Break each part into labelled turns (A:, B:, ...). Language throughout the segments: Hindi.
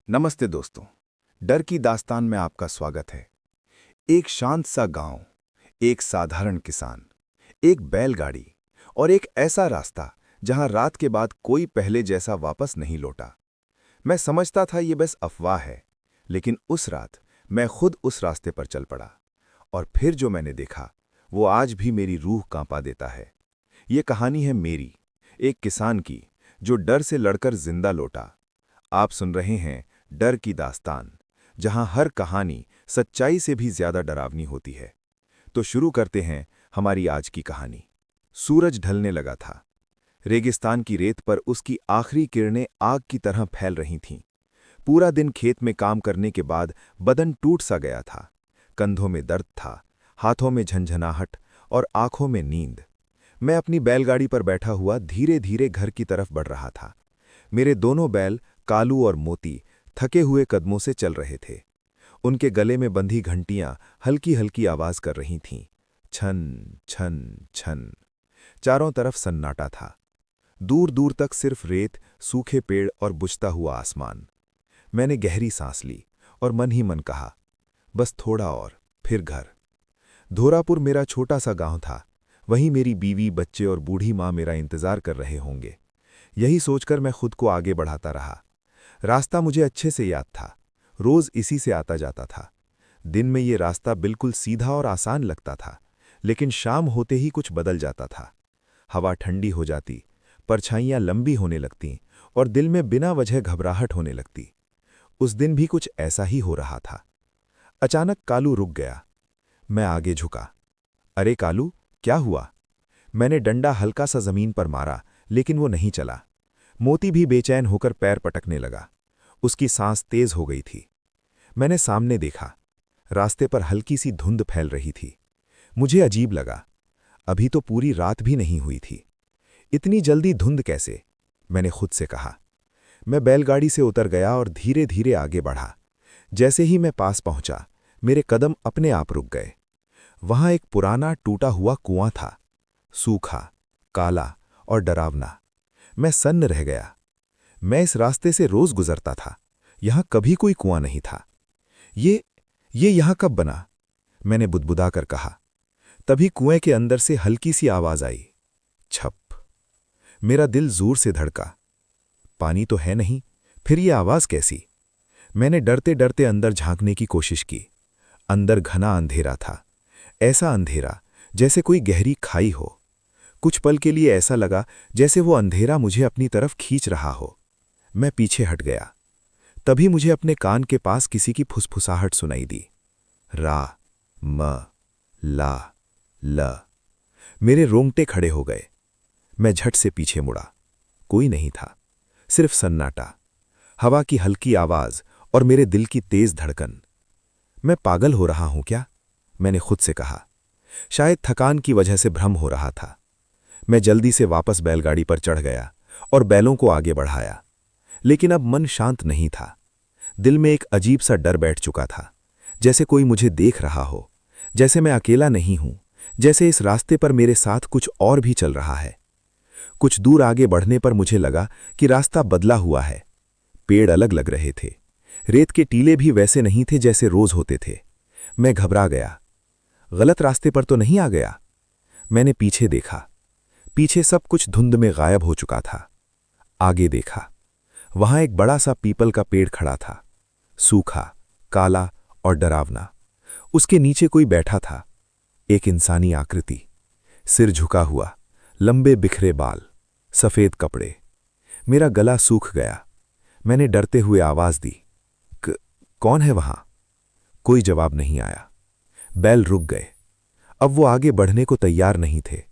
A: नमस्ते दोस्तों। डर की दास्तान में आपका स्वागत है। एक शांत सा गांव, एक साधारण किसान, एक बैलगाड़ी और एक ऐसा रास्ता जहां रात के बाद कोई पहले जैसा वापस नहीं लौटा। मैं समझता था ये बस अफवाह है, लेकिन उस रात मैं खुद उस रास्ते पर चल पड़ा और फिर जो मैंने देखा वो आज भी मेरी रूह कांपा देता है। ये कहानी है मेरी, एक किसान की जो डर से लड़कर जिंदा लौटा। आप सुन रहे हैं डर की दास्तान, जहां हर कहानी सच्चाई से भी ज्यादा डरावनी होती है। तो शुरू करते हैं हमारी आज की कहानी। सूरज ढलने लगा था। रेगिस्तान की रेत पर उसकी आखिरी किरणें आग की तरह फैल रही थीं। पूरा दिन खेत में काम करने के बाद बदन टूट सा गया था। कंधों में दर्द था, हाथों में झंझनाहट और आंखों में नींद। मैं अपनी बैलगाड़ी पर बैठा हुआ धीरे धीरे घर की तरफ बढ़ रहा था। मेरे दोनों बैल, कालू और मोती, थके हुए कदमों से चल रहे थे। उनके गले में बंधी घंटियां हल्की हल्की आवाज कर रही थीं। छन छन छन। चारों तरफ सन्नाटा था। दूर दूर तक सिर्फ रेत, सूखे पेड़ और बुझता हुआ आसमान। मैंने गहरी सांस ली और मन ही मन कहा, बस थोड़ा और, फिर घर। धोरापुर मेरा छोटा सा गांव था। वहीं मेरी बीवी, बच्चे और बूढ़ी माँ मेरा इंतजार कर रहे होंगे। यही सोचकर मैं खुद को आगे बढ़ाता रहा। रास्ता मुझे अच्छे से याद था। रोज इसी से आता जाता था। दिन में ये रास्ता बिल्कुल सीधा और आसान लगता था, लेकिन शाम होते ही कुछ बदल जाता था। हवा ठंडी हो जाती, परछाइयां लंबी होने लगतीं और दिल में बिना वजह घबराहट होने लगती। उस दिन भी कुछ ऐसा ही हो रहा था। अचानक कालू रुक गया। मैं आगे झुका। अरे कालू, क्या हुआ? मैंने डंडा हल्का सा जमीन पर मारा, लेकिन वो नहीं चला। मोती भी बेचैन होकर पैर पटकने लगा। उसकी सांस तेज हो गई थी। मैंने सामने देखा। रास्ते पर हल्की सी धुंध फैल रही थी। मुझे अजीब लगा। अभी तो पूरी रात भी नहीं हुई थी। इतनी जल्दी धुंध कैसे? मैंने खुद से कहा। मैं बैलगाड़ी से उतर गया और धीरे धीरे आगे बढ़ा। जैसे ही मैं पास पहुंचा, मेरे कदम अपने आप रुक गए। वहां एक पुराना टूटा हुआ कुआं था, सूखा, काला और डरावना। मैं सन्न रह गया। मैं इस रास्ते से रोज गुजरता था। यहां कभी कोई कुआं नहीं था। ये यहां कब बना? मैंने बुदबुदाकर कहा। तभी कुएं के अंदर से हल्की सी आवाज आई। छप। मेरा दिल जोर से धड़का। पानी तो है नहीं, फिर ये आवाज कैसी? मैंने डरते डरते अंदर झांकने की कोशिश की। अंदर घना अंधेरा था। ऐसा अंधेरा जैसे कोई गहरी खाई हो। कुछ पल के लिए ऐसा लगा जैसे वो अंधेरा मुझे अपनी तरफ खींच रहा हो। मैं पीछे हट गया। तभी मुझे अपने कान के पास किसी की फुसफुसाहट सुनाई दी। रा, म, ला, ल। मेरे रोंगटे खड़े हो गए। मैं झट से पीछे मुड़ा। कोई नहीं था, सिर्फ सन्नाटा, हवा की हल्की आवाज और मेरे दिल की तेज धड़कन। मैं पागल हो रहा हूं क्या? मैंने खुद से कहा। शायद थकान की वजह से भ्रम हो रहा था। मैं जल्दी से वापस बैलगाड़ी पर चढ़ गया और बैलों को आगे बढ़ाया। लेकिन अब मन शांत नहीं था। दिल में एक अजीब सा डर बैठ चुका था, जैसे कोई मुझे देख रहा हो, जैसे मैं अकेला नहीं हूं, जैसे इस रास्ते पर मेरे साथ कुछ और भी चल रहा है। कुछ दूर आगे बढ़ने पर मुझे लगा कि रास्ता बदला हुआ है। पेड़ अलग लग रहे थे। रेत के टीले भी वैसे नहीं थे जैसे रोज होते थे। मैं घबरा गया। गलत रास्ते पर तो नहीं आ गया? मैंने पीछे देखा। पीछे सब कुछ धुंध में गायब हो चुका था। आगे देखा। वहां एक बड़ा सा पीपल का पेड़ खड़ा था, सूखा, काला और डरावना। उसके नीचे कोई बैठा था, एक इंसानी आकृति, सिर झुका हुआ, लंबे बिखरे बाल, सफेद कपड़े। मेरा गला सूख गया। मैंने डरते हुए आवाज दी, कौन है वहां? कोई जवाब नहीं आया। बैल रुक गए। अब वो आगे बढ़ने को तैयार नहीं थे।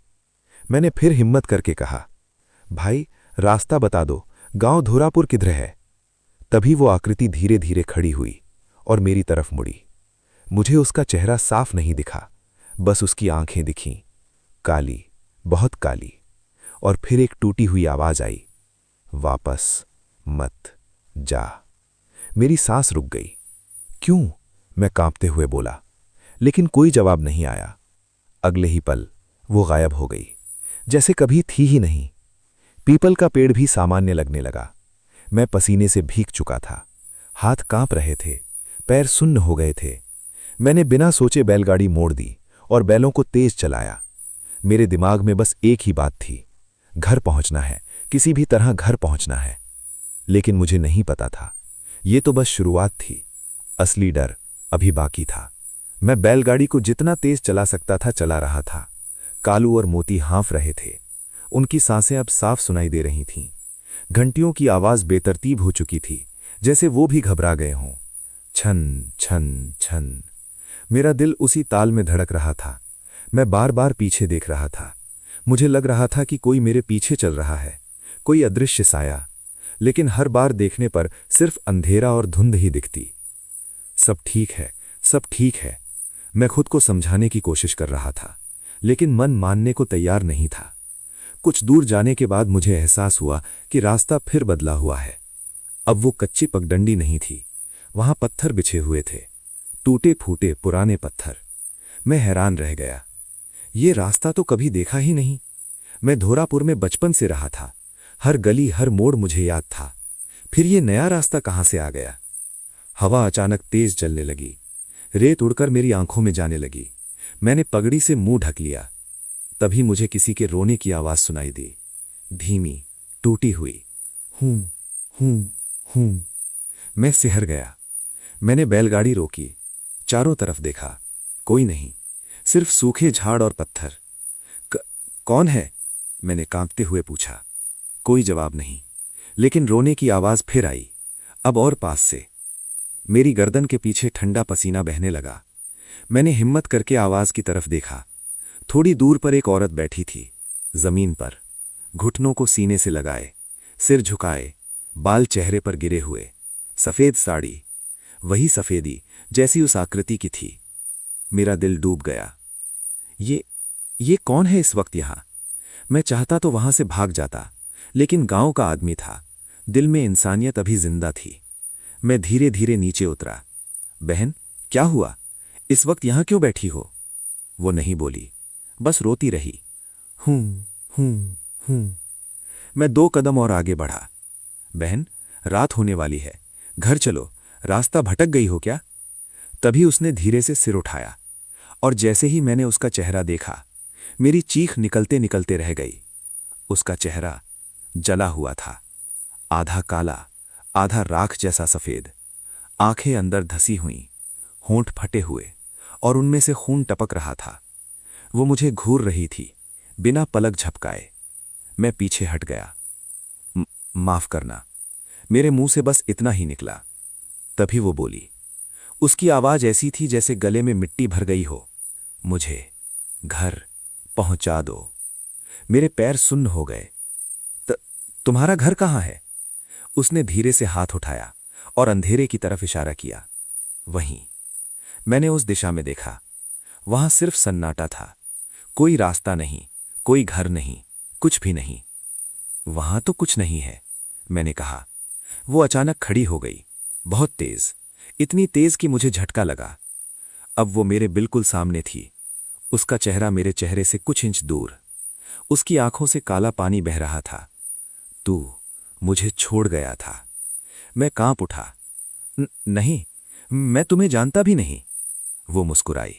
A: मैंने फिर हिम्मत करके कहा, भाई, रास्ता बता दो, गांव धोरापुर किधर है? तभी वो आकृति धीरे धीरे खड़ी हुई और मेरी तरफ मुड़ी। मुझे उसका चेहरा साफ नहीं दिखा, बस उसकी आंखें दिखीं, काली, बहुत काली। और फिर एक टूटी हुई आवाज आई, वापस मत जा। मेरी सांस रुक गई। क्यों? मैं कांपते हुए बोला, लेकिन कोई जवाब नहीं आया। अगले ही पल वो गायब हो गई, जैसे कभी थी ही नहीं। पीपल का पेड़ भी सामान्य लगने लगा। मैं पसीने से भीग चुका था।
B: हाथ कांप रहे थे, पैर सुन्न हो गए थे। मैंने बिना सोचे बैलगाड़ी मोड़ दी और बैलों को तेज चलाया। मेरे दिमाग में बस एक ही बात थी, घर पहुंचना है, किसी भी तरह घर पहुंचना है। लेकिन मुझे नहीं पता था, ये तो बस शुरुआत थी। असली डर अभी बाकी था। मैं बैलगाड़ी को जितना तेज चला सकता था चला रहा था। कालू और मोती हाँफ रहे थे। उनकी सांसें अब साफ सुनाई दे रही थीं। घंटियों की आवाज बेतरतीब हो चुकी थी, जैसे वो भी घबरा गए हों। छन छन छन। मेरा दिल उसी ताल में धड़क रहा था। मैं बार बार पीछे देख रहा था। मुझे लग रहा था कि कोई मेरे पीछे चल रहा है, कोई अदृश्य साया। लेकिन हर बार देखने पर सिर्फ अंधेरा और धुंध ही दिखती। सब ठीक है, सब ठीक है, मैं खुद को समझाने की कोशिश कर रहा था, लेकिन मन मानने को तैयार नहीं था। कुछ दूर जाने के बाद मुझे एहसास हुआ कि रास्ता फिर बदला हुआ है। अब वो कच्ची पगडंडी नहीं थी, वहां पत्थर बिछे हुए थे, टूटे फूटे पुराने पत्थर। मैं हैरान रह गया, ये रास्ता तो कभी देखा ही नहीं। मैं धोरापुर में बचपन से रहा था, हर गली हर मोड़ मुझे याद था। फिर ये नया रास्ता कहां से आ गया? हवा अचानक तेज चलने लगी, रेत उड़कर मेरी आंखों में जाने लगी। मैंने पगड़ी से मुंह ढक लिया। तभी मुझे किसी के रोने की आवाज सुनाई दी, धीमी, टूटी हुई। हूं हूं हूं। मैं सिहर गया। मैंने बैलगाड़ी रोकी, चारों तरफ देखा, कोई नहीं, सिर्फ सूखे झाड़ और पत्थर। कौन है? मैंने कांपते हुए पूछा। कोई जवाब नहीं, लेकिन रोने की आवाज फिर आई, अब और पास से। मेरी गर्दन के पीछे ठंडा पसीना बहने लगा। मैंने हिम्मत करके आवाज की तरफ देखा। थोड़ी दूर पर एक औरत बैठी थी, जमीन पर, घुटनों को सीने से लगाए, सिर झुकाए, बाल चेहरे पर गिरे हुए, सफेद साड़ी, वही सफेदी जैसी उस आकृति की थी। मेरा दिल डूब गया। ये कौन है इस वक्त यहां? मैं चाहता तो वहां से भाग जाता, लेकिन गांव का आदमी था, दिल में इंसानियत अभी जिंदा थी। मैं धीरे धीरे नीचे उतरा। बहन, क्या हुआ? इस वक्त यहां क्यों बैठी हो? वो नहीं बोली, बस रोती रही। हूं हूं हूं। मैं 2 कदम और आगे बढ़ा। बहन, रात होने वाली है, घर चलो, रास्ता भटक गई हो क्या? तभी उसने धीरे से सिर उठाया, और जैसे ही मैंने उसका चेहरा देखा, मेरी चीख निकलते निकलते रह गई। उसका चेहरा जला हुआ था, आधा काला, आधा राख जैसा सफेद, आंखें अंदर धसी हुई, होंठ फटे हुए, और उनमें से खून टपक रहा था। वो मुझे घूर रही थी, बिना पलक झपकाए। मैं पीछे हट गया। माफ करना, मेरे मुंह से बस इतना ही निकला। तभी वो बोली। उसकी आवाज ऐसी थी जैसे गले में मिट्टी भर गई हो। मुझे घर पहुंचा दो। मेरे पैर सुन्न हो गए। तुम्हारा घर कहाँ है? उसने धीरे से हाथ उठाया और अंधेरे की तरफ इशारा किया। वहीं। मैंने उस दिशा में देखा। वहां सिर्फ सन्नाटा था, कोई रास्ता नहीं, कोई घर नहीं, कुछ भी नहीं। वहां तो कुछ नहीं है, मैंने कहा। वो अचानक खड़ी हो गई, बहुत तेज, इतनी तेज कि मुझे झटका लगा। अब वो मेरे बिल्कुल सामने थी, उसका चेहरा मेरे चेहरे से कुछ इंच दूर। उसकी आंखों से काला पानी बह रहा था। तू मुझे छोड़ गया था। मैं कांप उठा। नहीं, मैं तुम्हें जानता भी नहीं। वो मुस्कुराई,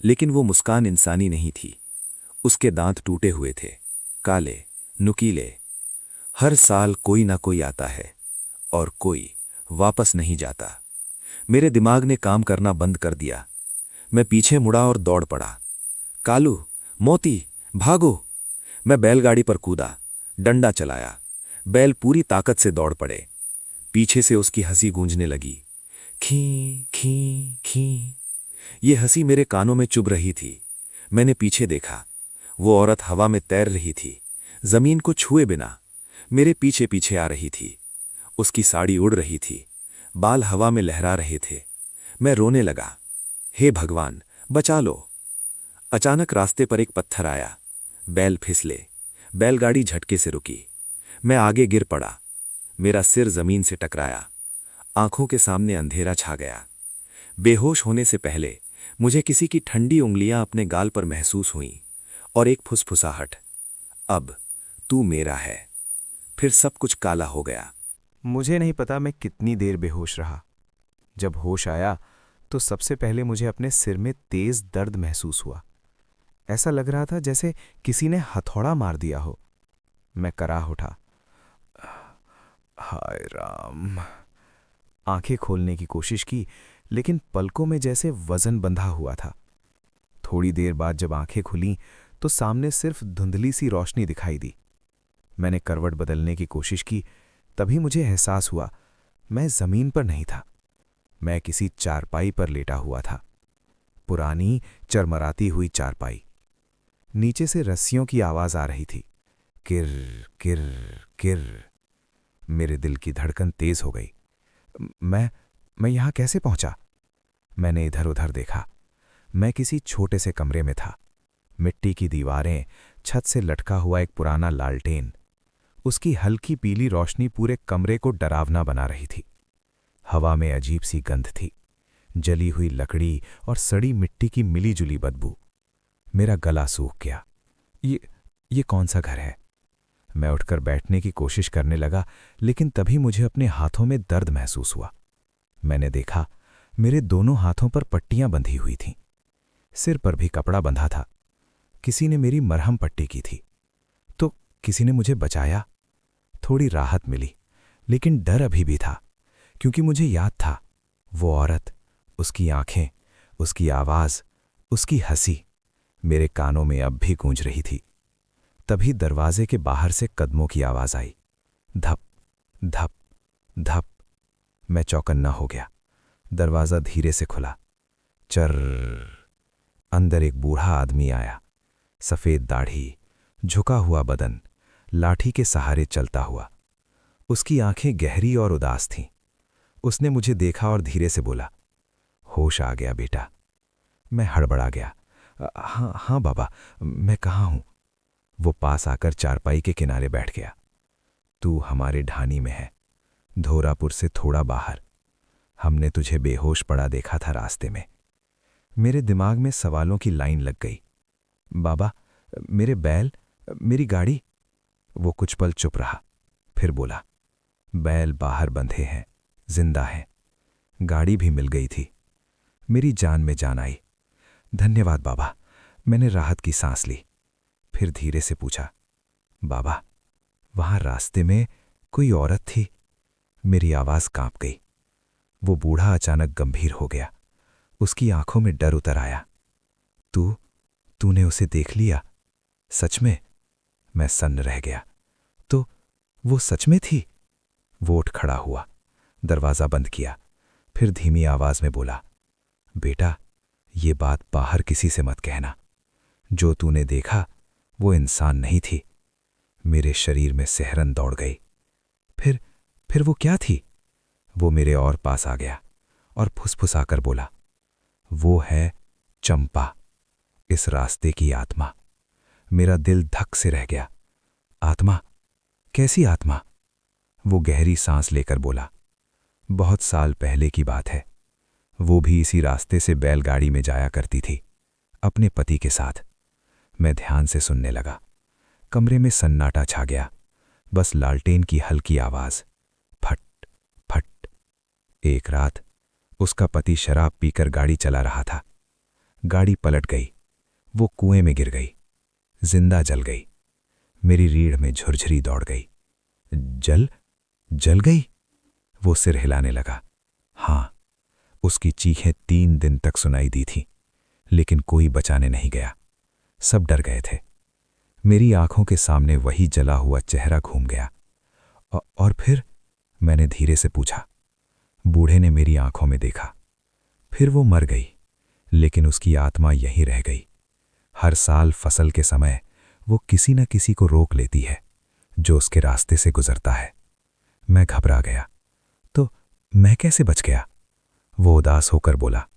B: लेकिन वो मुस्कान इंसानी नहीं थी। उसके दांत टूटे हुए थे, काले, नुकीले। हर साल कोई ना कोई आता है, और कोई वापस नहीं जाता। मेरे दिमाग ने काम करना बंद कर दिया। मैं पीछे मुड़ा और दौड़ पड़ा। कालू, मोती, भागो! मैं बैलगाड़ी पर कूदा, डंडा चलाया। बैल पूरी ताकत से दौड़ पड़े। पीछे से उसकी हंसी गूंजने लगी, खी खी खी। ये हंसी मेरे कानों में चुभ रही थी। मैंने पीछे देखा, वो औरत हवा में तैर रही थी, जमीन को छुए बिना, मेरे पीछे पीछे आ रही थी। उसकी साड़ी उड़ रही थी, बाल हवा में लहरा रहे थे। मैं रोने लगा, हे भगवान, बचा लो! अचानक रास्ते पर एक पत्थर आया, बैल फिसले, बैलगाड़ी झटके से रुकी। मैं आगे गिर पड़ा, मेरा सिर जमीन से टकराया, आंखों के सामने अंधेरा छा गया। बेहोश होने से पहले मुझे किसी की ठंडी उंगलियां अपने गाल पर महसूस हुईं, और एक फुसफुसाहट, अब तू मेरा है। फिर सब कुछ काला हो गया।
C: मुझे नहीं पता मैं कितनी देर बेहोश रहा। जब होश आया तो सबसे पहले मुझे अपने सिर में तेज दर्द महसूस हुआ। ऐसा लग रहा था जैसे किसी ने हथौड़ा मार दिया हो। मैं कराह उठा। हाय राम। आंखें खोलने की कोशिश की, लेकिन पलकों में जैसे वजन बंधा हुआ था। थोड़ी देर बाद जब आंखें खुलीं तो सामने सिर्फ धुंधली सी रोशनी दिखाई दी। मैंने करवट बदलने की कोशिश की, तभी मुझे एहसास हुआ मैं जमीन पर नहीं था। मैं किसी चारपाई पर लेटा हुआ था। पुरानी चरमराती हुई चारपाई। नीचे से रस्सियों की आवाज आ रही थी, किर किर किर। मेरे दिल की धड़कन तेज हो गई। मैं यहां कैसे पहुंचा? मैंने इधर उधर देखा। मैं किसी छोटे से कमरे में था। मिट्टी की दीवारें, छत से लटका हुआ एक पुराना लालटेन। उसकी हल्की पीली रोशनी पूरे कमरे को डरावना बना रही थी। हवा में अजीब सी गंध थी, जली हुई लकड़ी और सड़ी मिट्टी की मिलीजुली बदबू। मेरा गला सूख गया। ये कौन सा घर है? मैं उठकर बैठने की कोशिश करने लगा, लेकिन तभी मुझे अपने हाथों में दर्द महसूस हुआ। मैंने देखा मेरे दोनों हाथों पर पट्टियां बंधी हुई थीं। सिर पर भी कपड़ा बंधा था। किसी ने मेरी मरहम पट्टी की थी। तो किसी ने मुझे बचाया। थोड़ी राहत मिली, लेकिन डर अभी भी था, क्योंकि मुझे याद था वो औरत, उसकी आंखें, उसकी आवाज, उसकी हंसी मेरे कानों में अब भी गूंज रही थी। तभी दरवाजे के बाहर से कदमों की आवाज आई। धप धप धप। मैं चौकन्ना हो गया। दरवाजा धीरे से खुला। चर। अंदर एक बूढ़ा आदमी आया। सफेद दाढ़ी, झुका हुआ बदन, लाठी के सहारे चलता हुआ। उसकी आंखें गहरी और उदास थीं। उसने मुझे देखा और धीरे से बोला, होश आ गया बेटा। मैं हड़बड़ा गया। हाँ बाबा, मैं कहाँ हूं? वो पास आकर चारपाई के किनारे बैठ गया। तू हमारे ढानी में है, धोरापुर से थोड़ा बाहर। हमने तुझे बेहोश पड़ा देखा था रास्ते में। मेरे दिमाग में सवालों की लाइन लग गई। बाबा, मेरे बैल, मेरी गाड़ी? वो कुछ पल चुप रहा, फिर बोला, बैल बाहर बंधे हैं, जिंदा हैं। गाड़ी भी मिल गई थी। मेरी जान में जान आई। धन्यवाद बाबा। मैंने राहत की सांस ली। फिर धीरे से पूछा, बाबा, वहां रास्ते में कोई औरत थी? मेरी आवाज कांप गई। वो बूढ़ा अचानक गंभीर हो गया। उसकी आंखों में डर उतर आया। तूने उसे देख लिया? सच में? मैं सन्न रह गया। तो वो सच में थी? वो उठ खड़ा हुआ, दरवाजा बंद किया, फिर धीमी आवाज में बोला, बेटा, ये बात बाहर किसी से मत कहना। जो तूने देखा वो इंसान नहीं थी। मेरे शरीर में सिहरन दौड़ गई। फिर वो क्या थी? वो मेरे और पास आ गया और फुसफुसाकर बोला, वो है चंपा, इस रास्ते की आत्मा। मेरा दिल धक से रह गया। आत्मा? कैसी आत्मा? वो गहरी सांस लेकर बोला, बहुत साल पहले की बात है। वो भी इसी रास्ते से बैलगाड़ी में जाया करती थी, अपने पति के साथ। मैं ध्यान से सुनने लगा। कमरे में सन्नाटा छा गया, बस लालटेन की हल्की आवाज, फट फट। एक रात उसका पति शराब पीकर गाड़ी चला रहा था। गाड़ी पलट गई। वो कुएं में गिर गई, जिंदा जल गई। मेरी रीढ़ में झुरझुरी दौड़ गई। जल गई? वो सिर हिलाने लगा। हाँ, उसकी चीखें 3 दिन तक सुनाई दी थीं, लेकिन कोई बचाने नहीं गया। सब डर गए थे। मेरी आंखों के सामने वही जला हुआ चेहरा घूम गया। और फिर? मैंने धीरे से पूछा। बूढ़े ने मेरी आंखों में देखा। फिर वो मर गई, लेकिन उसकी आत्मा यहीं रह गई। हर साल फसल के समय वो किसी न किसी को रोक लेती है, जो उसके रास्ते से गुजरता है। मैं घबरा गया। तो मैं कैसे बच गया? वो उदास होकर बोला,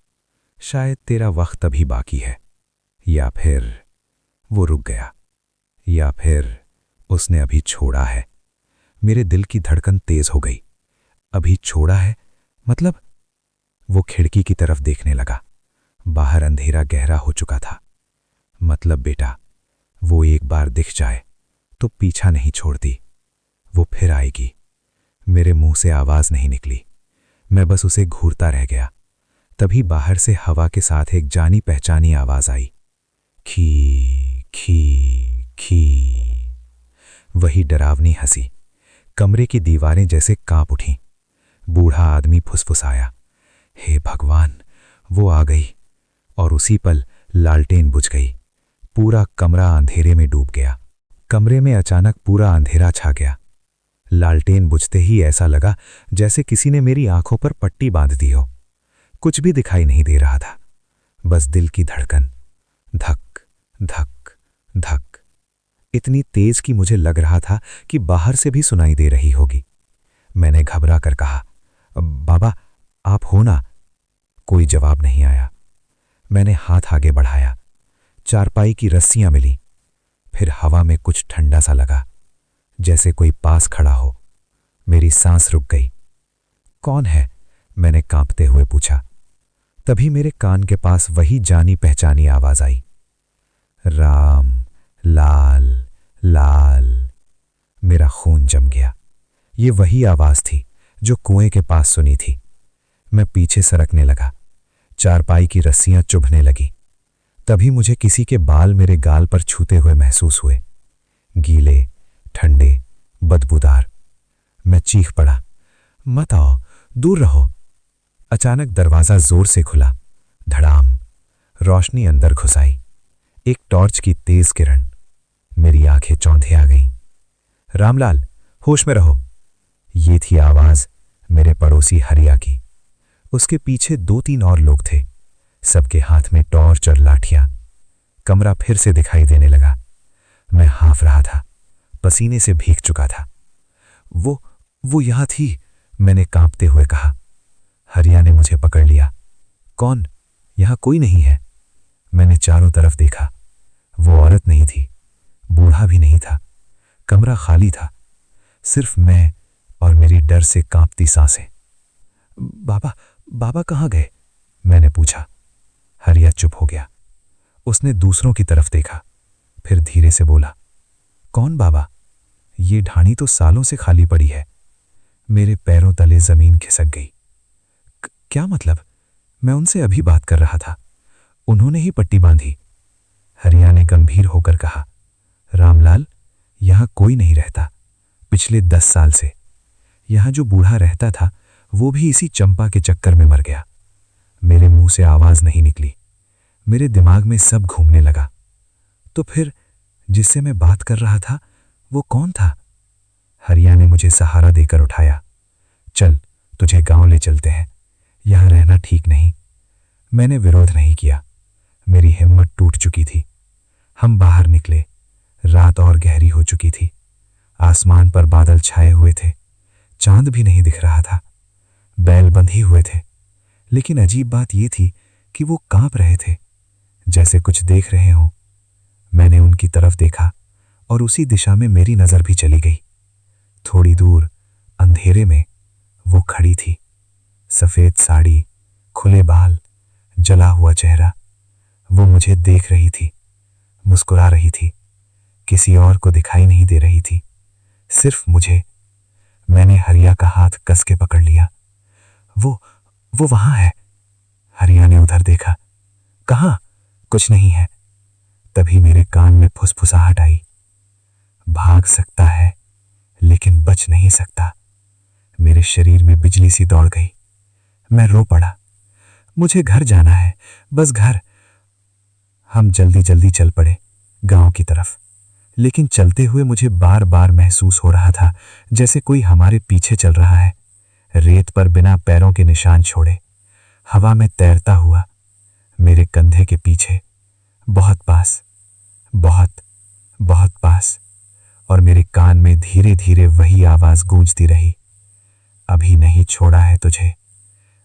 C: शायद तेरा वक्त अभी बाकी है, या फिर। वो रुक गया। या फिर उसने अभी छोड़ा है। मेरे दिल की धड़कन तेज हो गई। अभी छोड़ा है मतलब? वो खिड़की की तरफ देखने लगा। बाहर अंधेरा गहरा हो चुका था। मतलब बेटा, वो एक बार दिख जाए तो पीछा नहीं छोड़ती। वो फिर आएगी।
B: मेरे मुंह से आवाज नहीं निकली। मैं बस उसे घूरता रह गया। तभी बाहर से हवा के साथ एक जानी पहचानी आवाज आई, खी खी खी। वही डरावनी हंसी। कमरे की दीवारें जैसे कांप उठीं। बूढ़ा आदमी फुसफुसाया, हे भगवान, वो आ गई। और उसी पल लालटेन बुझ गई। पूरा कमरा अंधेरे में डूब गया। कमरे में अचानक पूरा अंधेरा छा गया। लालटेन बुझते ही ऐसा लगा जैसे किसी ने मेरी आंखों पर पट्टी बांध दी हो। कुछ भी दिखाई नहीं दे रहा था, बस दिल की धड़कन, धक धक धक, इतनी तेज कि मुझे लग रहा था कि बाहर से भी सुनाई दे रही होगी। मैंने घबरा कर कहा, बाबा आप हो ना? कोई जवाब नहीं आया। मैंने हाथ आगे बढ़ाया। चारपाई की रस्सियां मिली। फिर हवा में कुछ ठंडा सा लगा, जैसे कोई पास खड़ा हो। मेरी सांस रुक गई। कौन है? मैंने कांपते हुए पूछा। तभी मेरे कान के पास वही जानी पहचानी आवाज आई, राम लाल लाल। मेरा खून जम गया। ये वही आवाज थी जो कुएं के पास सुनी थी। मैं पीछे सरकने लगा। चारपाई की रस्सियां चुभने लगी। तभी मुझे किसी के बाल मेरे गाल पर छूते हुए महसूस हुए, गीले, ठंडे, बदबूदार। मैं चीख पड़ा, मत आओ, दूर रहो। अचानक दरवाजा जोर से खुला। धड़ाम। रोशनी अंदर घुस आई। एक टॉर्च की तेज किरण। मेरी आंखें चौंधे आ गईं। रामलाल, होश में रहो। ये थी आवाज मेरे पड़ोसी हरिया की। उसके पीछे 2-3 और लोग थे, सबके हाथ में टॉर्च और लाठियां। कमरा फिर से दिखाई देने लगा। मैं हाँफ रहा था, पसीने से भीग चुका था। वो यहां थी, मैंने कांपते हुए कहा। हरिया ने मुझे पकड़ लिया। कौन? यहां कोई नहीं है। मैंने चारों तरफ देखा। वो औरत नहीं थी, बूढ़ा भी नहीं था। कमरा खाली था, सिर्फ मैं और मेरी डर से कांपती सांसें। बाबा कहाँ गए? मैंने पूछा। हरिया चुप हो गया। उसने दूसरों की तरफ देखा, फिर धीरे से बोला, कौन बाबा? ये ढाणी तो सालों से खाली पड़ी है। मेरे पैरों तले जमीन खिसक गई। क्या मतलब? मैं उनसे अभी बात कर रहा था, उन्होंने ही पट्टी बांधी। हरिया ने गंभीर होकर कहा, रामलाल, यहां कोई नहीं रहता, पिछले 10 साल से। यहां जो बूढ़ा रहता था वो भी इसी चंपा के चक्कर में मर गया। मेरे मुंह से आवाज नहीं निकली। मेरे दिमाग में सब घूमने लगा। तो फिर जिससे मैं बात कर रहा था वो कौन था? हरिया ने मुझे सहारा देकर उठाया। चल, तुझे गांव ले चलते हैं, यहां रहना ठीक नहीं। मैंने विरोध नहीं किया। मेरी हिम्मत टूट चुकी थी। हम बाहर निकले। रात और गहरी हो चुकी थी। आसमान पर बादल छाए हुए थे। चांद भी नहीं दिख रहा था। बैल बंधे हुए थे, लेकिन अजीब बात यह थी कि वो कांप रहे थे, जैसे कुछ देख रहे हों। मैंने उनकी तरफ देखा और उसी दिशा में मेरी नजर भी चली गई। थोड़ी दूर अंधेरे में वो खड़ी थी। सफेद साड़ी, खुले बाल, जला हुआ चेहरा। वो मुझे देख रही थी, मुस्कुरा रही थी। किसी और को दिखाई नहीं दे रही थी, सिर्फ मुझे। मैंने हरिया का हाथ कस के पकड़ लिया। वो वहां है। हरिया ने उधर देखा। कहां? कुछ नहीं है। तभी मेरे कान में फुसफुसाहट आई, भाग सकता है लेकिन बच नहीं सकता। मेरे शरीर में बिजली सी दौड़ गई। मैं रो पड़ा। मुझे घर जाना है, बस घर। हम जल्दी जल्दी चल पड़े गांव की तरफ, लेकिन चलते हुए मुझे बार बार महसूस हो रहा था जैसे कोई हमारे पीछे चल रहा है, रेत पर बिना पैरों के निशान छोड़े, हवा में तैरता हुआ, मेरे कंधे के पीछे, बहुत पास, बहुत बहुत पास। और मेरे कान में धीरे धीरे वही आवाज गूंजती रही, अभी नहीं छोड़ा है तुझे,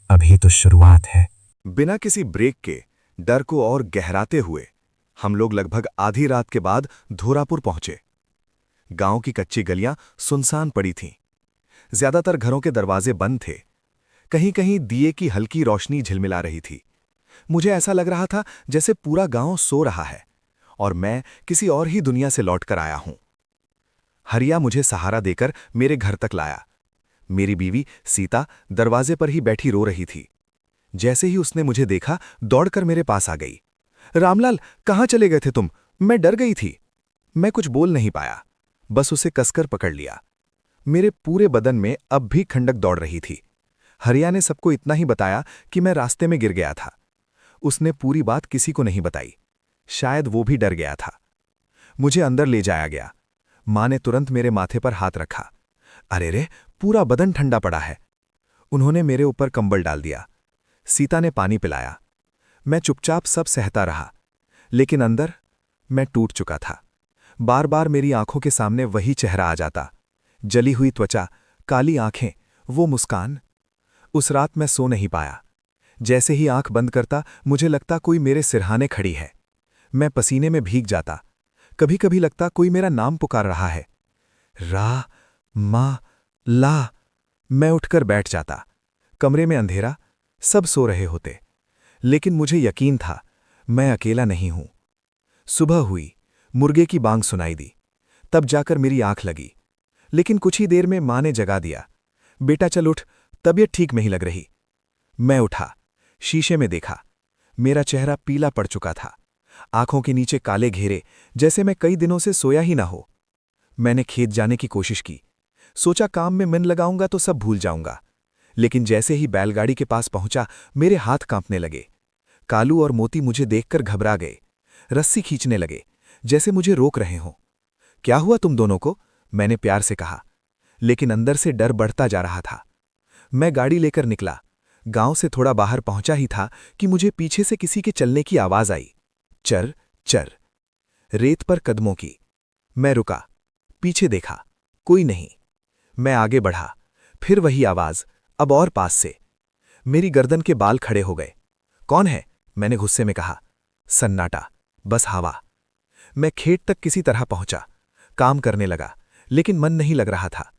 B: अभी तो शुरुआत है।
A: बिना किसी ब्रेक के, डर को और गहराते हुए हम लोग लगभग आधी रात के बाद धोरापुर पहुंचे। गांव की कच्ची गलियां सुनसान पड़ी थीं। ज्यादातर घरों के दरवाजे बंद थे। कहीं कहीं दिए की हल्की रोशनी झिलमिला रही थी। मुझे ऐसा लग रहा था जैसे पूरा गांव सो रहा है और मैं किसी और ही दुनिया से लौटकर आया हूं। हरिया मुझे सहारा देकर मेरे घर तक लाया।
B: मेरी बीवी सीता दरवाजे पर ही बैठी रो रही थी। जैसे ही उसने मुझे देखा, दौड़कर मेरे पास आ गई। रामलाल, कहाँ चले गए थे तुम? मैं डर गई थी। मैं कुछ बोल नहीं पाया, बस उसे कसकर पकड़ लिया। मेरे पूरे बदन में अब भी खंडक दौड़ रही थी। हरिया ने सबको इतना ही बताया कि मैं रास्ते में गिर गया था। उसने पूरी बात किसी को नहीं बताई, शायद वो भी डर गया था। मुझे अंदर ले जाया गया। माँ ने तुरंत मेरे माथे पर हाथ रखा। अरे रे, पूरा बदन ठंडा पड़ा है। उन्होंने मेरे ऊपर कंबल डाल दिया। सीता ने पानी पिलाया। मैं चुपचाप सब सहता रहा, लेकिन अंदर मैं टूट चुका था। बार बार मेरी आंखों के सामने वही चेहरा आ जाता, जली हुई त्वचा, काली आंखें, वो मुस्कान। उस रात मैं सो नहीं पाया। जैसे ही आंख बंद करता, मुझे लगता कोई मेरे सिरहाने खड़ी है। मैं पसीने में भीग जाता। कभी कभी लगता कोई मेरा नाम पुकार रहा है, रा, माँ, ला। मैं उठकर बैठ जाता। कमरे में अंधेरा, सब सो रहे होते, लेकिन मुझे यकीन था मैं अकेला नहीं हूं। सुबह हुई, मुर्गे की बांग सुनाई दी। तब जाकर मेरी आंख लगी, लेकिन कुछ ही देर में माँ ने जगा दिया। बेटा चल उठ, तबीयत ठीक नहीं लग रही। मैं उठा, शीशे में देखा। मेरा चेहरा पीला पड़ चुका था, आंखों के नीचे काले घेरे, जैसे मैं कई दिनों से सोया ही ना हो। मैंने खेत जाने की कोशिश की, सोचा काम में मन लगाऊंगा तो सब भूल जाऊंगा। लेकिन जैसे ही बैलगाड़ी के पास पहुंचा, मेरे हाथ कांपने लगे। कालू और मोती मुझे देखकर घबरा गए, रस्सी खींचने लगे, जैसे मुझे रोक रहे हों। क्या हुआ तुम दोनों को? मैंने प्यार से कहा, लेकिन अंदर से डर बढ़ता जा रहा था। मैं गाड़ी लेकर निकला। गांव से थोड़ा बाहर पहुंचा ही था कि मुझे पीछे से किसी के चलने की आवाज आई। चर चर, रेत पर कदमों की। मैं रुका, पीछे देखा, कोई नहीं। मैं आगे बढ़ा, फिर वही आवाज, अब और पास से। मेरी गर्दन के बाल खड़े हो गए। कौन है? मैंने गुस्से में कहा। सन्नाटा, बस हवा। मैं खेत तक किसी तरह पहुंचा, काम करने लगा, लेकिन मन नहीं लग रहा था।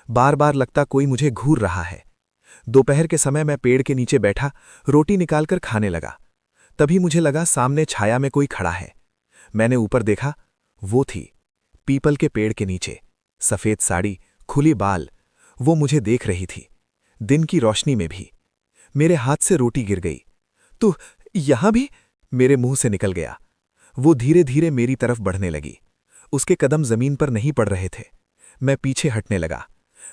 B: बार बार लगता कोई मुझे घूर रहा है। दोपहर के समय मैं पेड़ के नीचे बैठा, रोटी निकालकर खाने लगा। तभी मुझे लगा सामने छाया में कोई खड़ा है। मैंने ऊपर देखा, वो थी, पीपल के पेड़ के नीचे, सफेद साड़ी, खुली बाल। वो मुझे देख रही थी, दिन की रोशनी में भी। मेरे हाथ से रोटी गिर गई। तू यहां भी? मेरे मुंह से निकल गया। वो धीरे धीरे मेरी तरफ बढ़ने लगी। उसके कदम जमीन पर नहीं पड़ रहे थे। मैं पीछे हटने लगा।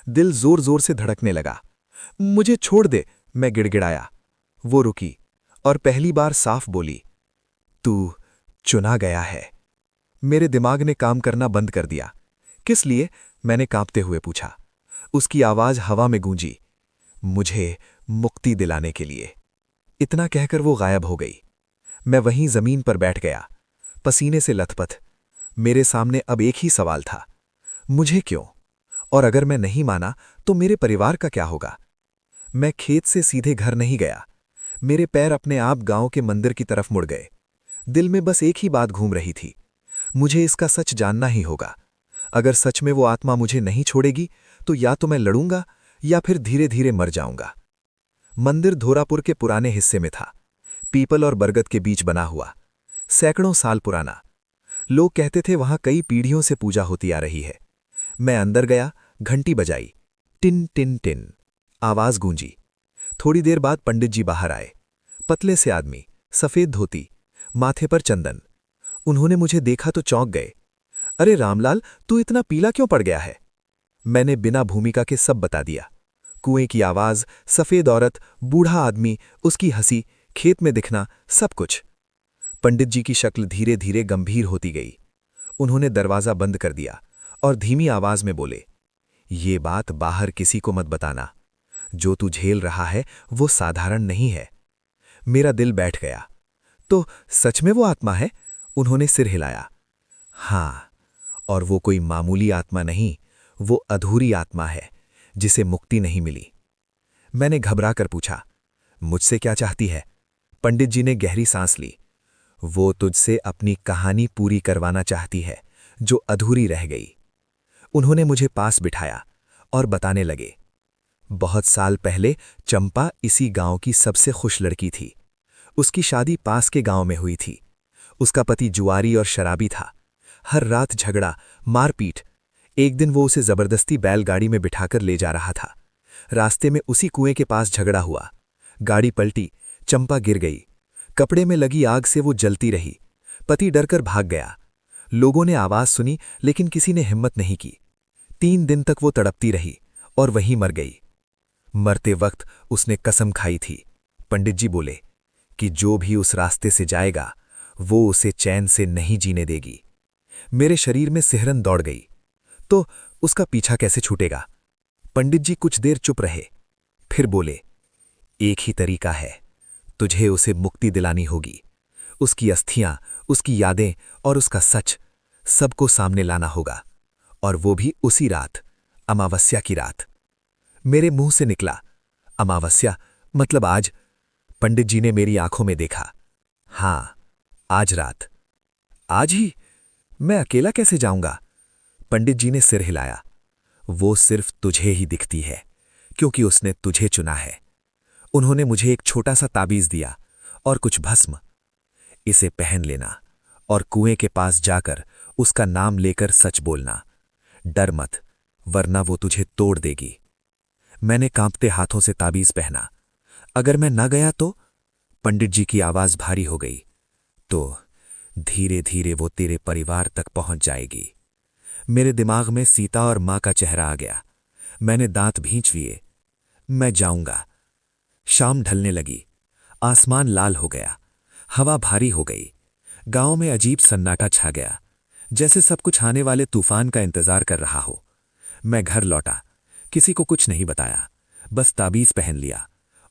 B: दिल जोर जोर से धड़कने लगा। मुझे छोड़ दे, मैं गिड़गिड़ाया। वो रुकी और पहली बार साफ बोली, तू चुना गया है। मेरे दिमाग ने काम करना बंद कर दिया। किस लिए? मैंने कांपते हुए पूछा। उसकी आवाज हवा में गूंजी, मुझे मुक्ति दिलाने के लिए। इतना कहकर वो गायब हो गई। मैं वहीं जमीन पर बैठ गया, पसीने से लथपथ। मेरे सामने अब एक ही सवाल था, मुझे क्यों? और अगर मैं नहीं माना तो मेरे परिवार का क्या होगा? मैं खेत से सीधे घर नहीं गया। मेरे पैर अपने आप गांव के मंदिर की तरफ मुड़ गए। दिल में बस एक ही बात घूम रही थी, मुझे इसका सच जानना ही होगा। अगर सच में वो आत्मा मुझे नहीं छोड़ेगी तो या तो मैं लड़ूंगा या फिर धीरे धीरे मर जाऊंगा। मंदिर धोरापुर के पुराने हिस्से में था, पीपल और बरगद के बीच बना हुआ, सैकड़ों साल पुराना। लोग कहते थे वहां कई पीढ़ियों से पूजा होती आ रही है। मैं अंदर गया, घंटी बजाई, टिन टिन टिन, आवाज गूंजी। थोड़ी देर बाद पंडित जी बाहर आए, पतले से आदमी, सफेद धोती, माथे पर चंदन। उन्होंने मुझे देखा तो चौंक गए। अरे रामलाल, तू इतना पीला क्यों पड़ गया है? मैंने बिना भूमिका के सब बता दिया। कुएं की आवाज, सफेद औरत, बूढ़ा आदमी, उसकी हंसी, खेत में दिखना, सब कुछ। पंडित जी की शक्ल धीरे धीरे गंभीर होती गई। उन्होंने दरवाजा बंद कर दिया और धीमी आवाज में बोले, ये बात बाहर किसी को मत बताना। जो तू झेल रहा है वो साधारण नहीं है। मेरा दिल बैठ गया। तो सच में वो आत्मा है? उन्होंने सिर हिलाया। हाँ, और वो कोई मामूली आत्मा नहीं, वो अधूरी आत्मा है जिसे मुक्ति नहीं मिली। मैंने घबराकर पूछा, मुझसे क्या चाहती है? पंडित जी ने गहरी सांस ली। वो तुझसे अपनी कहानी पूरी करवाना चाहती है जो अधूरी रह गई। उन्होंने मुझे पास बिठाया और बताने लगे, बहुत साल पहले चंपा इसी गांव की सबसे खुश लड़की थी। उसकी शादी पास के गांव में हुई थी। उसका पति जुआरी और शराबी था। हर रात झगड़ा, मारपीट। एक दिन वो उसे जबरदस्ती बैलगाड़ी में बिठाकर ले जा रहा था। रास्ते में उसी कुएं के पास झगड़ा हुआ। गाड़ी पलटी, चंपा गिर गई। कपड़े में लगी आग से वो जलती रही। पति डरकर भाग गया। लोगों ने आवाज सुनी लेकिन किसी ने हिम्मत नहीं की। 3 दिन तक वो तड़पती रही और वहीं मर गई। मरते वक्त उसने कसम खाई थी। पंडित जी बोले कि जो भी उस रास्ते से जाएगा वो उसे चैन से नहीं जीने देगी। मेरे शरीर में सिहरन दौड़ गई। तो उसका पीछा कैसे छूटेगा? पंडित जी कुछ देर चुप रहे, फिर बोले, एक ही तरीका है, तुझे उसे मुक्ति दिलानी होगी। उसकी अस्थियां, उसकी यादें और उसका सच सबको सामने लाना होगा, और वो भी उसी रात, अमावस्या की रात। मेरे मुंह से निकला, अमावस्या मतलब आज? पंडित जी ने मेरी आंखों में देखा। हां, आज रात। आज ही? मैं अकेला कैसे जाऊंगा? पंडित जी ने सिर हिलाया। वो सिर्फ तुझे ही दिखती है, क्योंकि उसने तुझे चुना है। उन्होंने मुझे एक छोटा सा ताबीज दिया और कुछ भस्म। इसे पहन लेना और कुएं के पास जाकर उसका नाम लेकर सच बोलना। डर मत, वरना वो तुझे तोड़ देगी। मैंने कांपते हाथों से ताबीज पहना। अगर मैं न गया तो? पंडित जी की आवाज भारी हो गई। तो धीरे धीरे वो तेरे परिवार तक पहुंच जाएगी। मेरे दिमाग में सीता और मां का चेहरा आ गया। मैंने दांत भींच लिए। मैं जाऊंगा। शाम ढलने लगी। आसमान लाल हो गया। हवा भारी हो गई। गांव में अजीब सन्नाटा छा गया, जैसे सब कुछ आने वाले तूफान का इंतजार कर रहा हो। मैं घर लौटा। किसी को कुछ नहीं बताया, बस ताबीज पहन लिया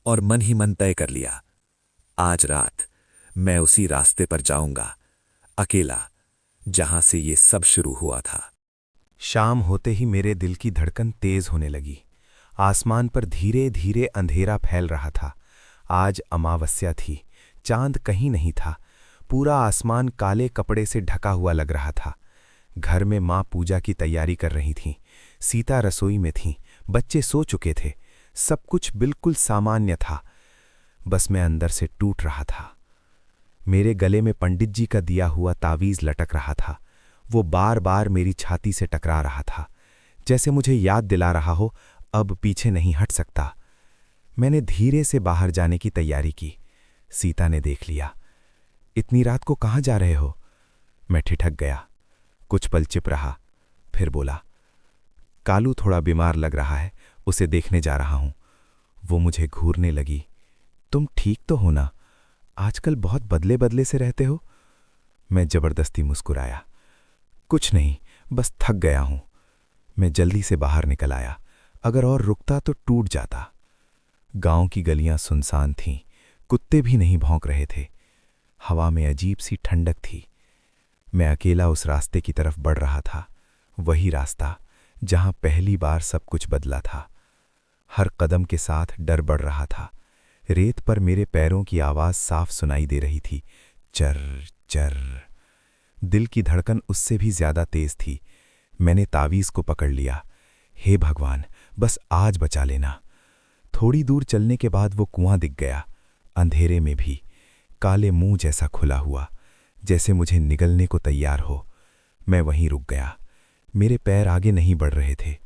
B: और मन ही मन तय कर लिया, आज रात मैं उसी रास्ते पर जाऊंगा, अकेला, जहां से ये सब शुरू हुआ था।
C: शाम होते ही मेरे दिल की धड़कन तेज होने लगी। आसमान पर धीरे धीरे अंधेरा फैल रहा था। आज अमावस्या थी। चांद कहीं नहीं था। पूरा आसमान काले कपड़े से ढका हुआ लग रहा था। घर में मां पूजा की तैयारी कर रही थीं। सीता रसोई में थीं। बच्चे सो चुके थे। सब कुछ बिल्कुल सामान्य था। बस मैं अंदर से टूट रहा था। मेरे गले में पंडित जी का दिया हुआ तावीज लटक रहा था। वो बार बार मेरी छाती से टकरा रहा था, जैसे मुझे याद दिला रहा हो, अब पीछे नहीं हट सकता। मैंने धीरे से बाहर जाने की तैयारी की। सीता ने देख लिया। इतनी रात को कहाँ जा रहे हो? मैं ठिठक गया। कुछ पल चुप रहा, फिर बोला, कालू थोड़ा बीमार लग रहा है, उसे देखने जा रहा हूं। वो मुझे घूरने लगी। तुम ठीक तो हो ना? आजकल बहुत बदले बदले से रहते हो। मैं जबरदस्ती मुस्कुराया। कुछ नहीं, बस थक गया हूं। मैं जल्दी से बाहर निकल आया। अगर और रुकता तो टूट जाता। गांव की गलियां सुनसान थीं। कुत्ते भी नहीं भौंक रहे थे। हवा में अजीब सी ठंडक थी। मैं अकेला उस रास्ते की तरफ बढ़ रहा था, वही रास्ता जहां पहली बार सब कुछ बदला था। हर कदम के साथ डर बढ़ रहा था। रेत पर मेरे पैरों की आवाज साफ सुनाई दे रही थी, चर चर। दिल की धड़कन उससे भी ज्यादा तेज थी। मैंने तावीज को पकड़ लिया। हे भगवान, बस आज बचा लेना। थोड़ी दूर चलने के बाद वो कुआं दिख गया, अंधेरे में भी, काले मुंह जैसा खुला हुआ, जैसे मुझे निगलने को तैयार हो। मैं वहीं रुक गया। मेरे पैर आगे नहीं बढ़ रहे थे।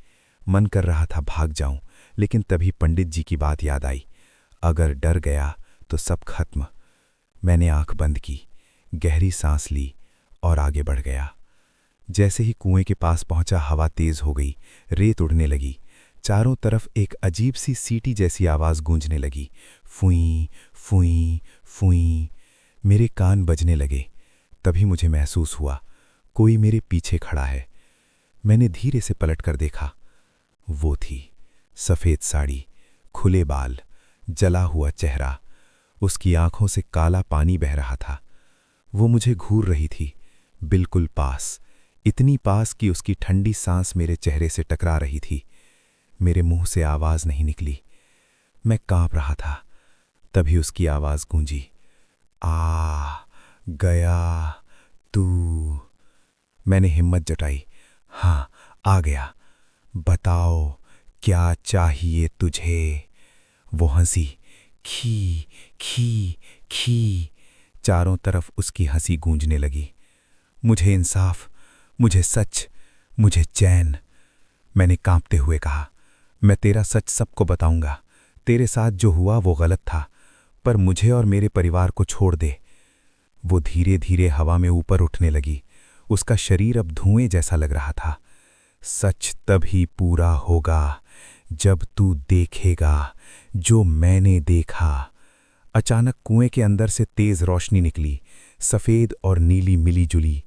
C: मन कर रहा था भाग जाऊं, लेकिन तभी पंडित जी की बात याद आई, अगर डर गया तो सब खत्म। मैंने आंख बंद की, गहरी सांस ली और आगे बढ़ गया। जैसे ही कुएं के पास पहुंचा, हवा तेज हो गई, रेत उड़ने लगी। चारों तरफ एक अजीब सी सीटी जैसी आवाज गूंजने लगी, फुई फुई फुई। मेरे कान बजने लगे। तभी मुझे महसूस हुआ कोई मेरे पीछे खड़ा है। मैंने धीरे से पलटकर देखा। वो थी, सफेद साड़ी, खुले बाल, जला हुआ चेहरा। उसकी आंखों से काला पानी बह रहा था। वो मुझे घूर रही थी, बिल्कुल पास, इतनी पास कि उसकी ठंडी सांस मेरे चेहरे से टकरा रही थी। मेरे मुंह से आवाज नहीं निकली। मैं कांप रहा था। तभी उसकी आवाज गूंजी, आ गया तू। मैंने हिम्मत जुटाई। हाँ, आ गया। बताओ क्या चाहिए तुझे? वो हंसी, खी खी खी। चारों तरफ उसकी हंसी गूंजने लगी। मुझे इंसाफ, मुझे सच, मुझे चैन। मैंने कांपते हुए कहा,
B: मैं तेरा सच सबको बताऊंगा। तेरे साथ जो हुआ वो गलत था, पर मुझे और मेरे परिवार को छोड़ दे। वो धीरे धीरे हवा में ऊपर उठने लगी। उसका शरीर अब धुएं जैसा लग रहा था। सच तभी पूरा होगा जब तू देखेगा जो मैंने देखा। अचानक कुएं के अंदर से तेज रोशनी निकली, सफेद और नीली मिली जुली।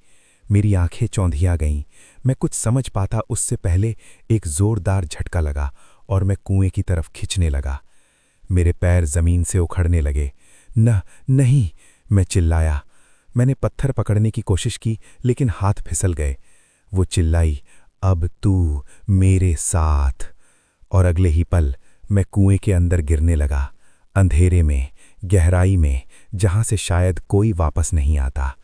B: मेरी आंखें चौंधिया गईं। मैं कुछ समझ पाता उससे पहले एक जोरदार झटका लगा और मैं कुएं की तरफ खिंचने लगा। मेरे पैर जमीन से उखड़ने लगे। नहीं, मैं चिल्लाया। मैंने पत्थर पकड़ने की कोशिश की, लेकिन हाथ फिसल गए। वो चिल्लाई, अब तू मेरे साथ। और अगले ही पल मैं कुएं के अंदर गिरने लगा, अंधेरे में, गहराई में, जहां से शायद कोई वापस नहीं आता।